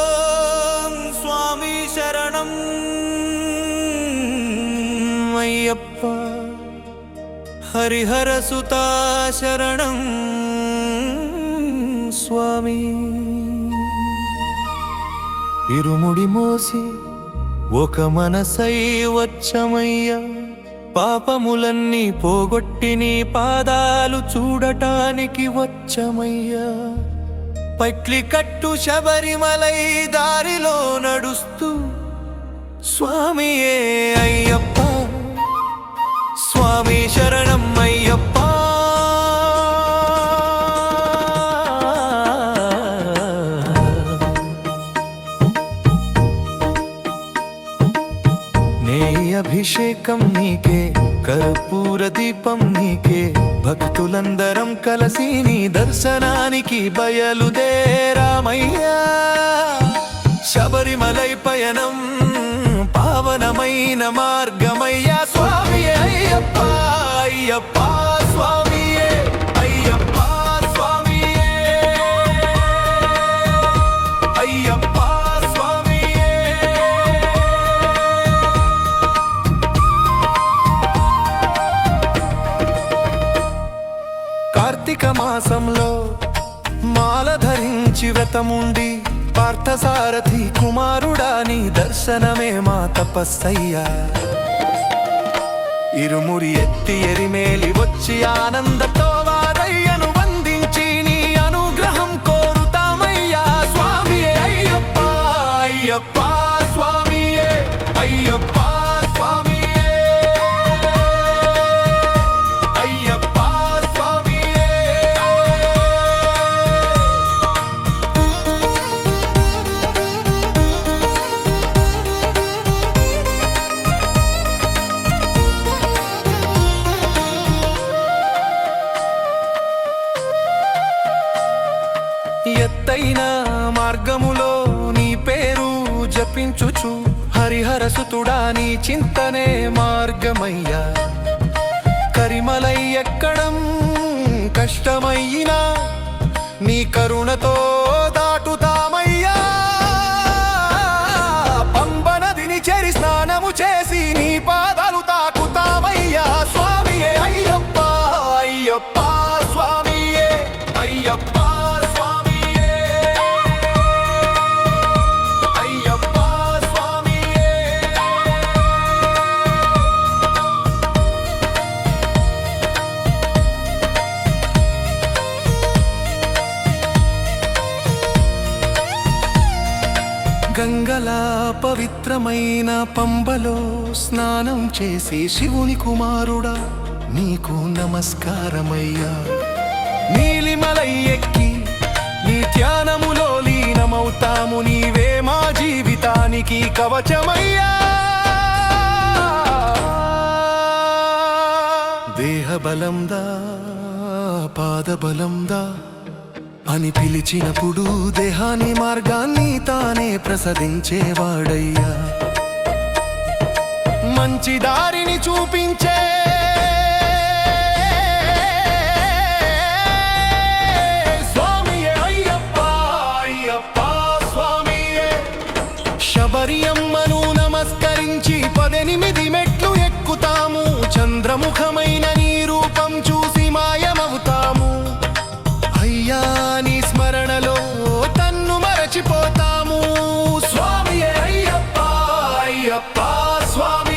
ఓం స్వామి శరణం అయ్యప్ప హరిహర సుతా శరణం స్వామి ఇరుముడి మోసి ఒక మనసై వచ్చమయ్యా పాపములన్నీ పోగొట్టి నీ పాదాలు చూడటానికి వచ్చమయ్యా పట్లి కట్టు శబరిమలై దారిలో నడుస్తూ స్వామియే అయ్యప్ప స్వామి శరణం అయ్యప్ప అభిషేకం నీకే కర్పూర దీపం నీకే భక్తులందరం కలసి నీ దర్శనానికి బయలుదేరామయ్యా శబరిమలై పయనం పావనమైన మార్గమయ్యా స్వామి అయ్యప్ప అయ్యప్ప స్వామియే అయ్యప్ప స్వామియే అయ్యప్ప కార్తీక మాసంలో మాల ధరించి వ్రతముండి పార్థసారథి కుమారుడా నీ దర్శనమే మా తపస్సయ్యా ఇరుమురి ఎత్తి ఎరిమేలి వచ్చి ఆనందతో వారయ్యను వందించి నీ అనుగ్రహం కోరుతామయ్యా స్వామి అయ్యప్ప అయ్యప్ప స్వామియే అయ్యప్ప ఎత్తైన మార్గములో నీ పేరు జపించుచు హరిహర సుతుడా నీ చింతనే మార్గమయ్యా కరిమలై ఎక్కడం కష్టమయ్యినా నీ కరుణతో దాటుతామయ్యా పంబ నదిని చేరి స్నానము చేసి నీ పాదాలు తాకుతామయ్యా స్వామియే అయ్యప్ప అయ్యప్ప స్వామియే అయ్యప్ప గంగలా పవిత్రమైన పంబలో స్నానం చేసి శివుని కుమారుడా నీకు నమస్కారమయ్యా నీలిమలై ఎక్కి నీ ధ్యానములో లీనమవుతాము నీవే మా జీవితానికి కవచమయ్యా దేహబలందా పాదబలందా అని పిలిచినప్పుడు దేహాన్ని మార్గాన్ని తానే ప్రసాదించేవాడయ్యా మంచి దారిని చూపించే స్వామియే అయ్యప్ప అయ్యప్ప స్వామియే శబరియమ్మను నమస్కరించి 18 మెట్లు ఎక్కుతాము చంద్రముఖమైన నీ రూపం చూసి మాయమవుతాము అయ్యా నీ స్మరణలో తన్ను మరచిపోతాము స్వామియే అయ్యప్ప అయ్యప్ప స్వామి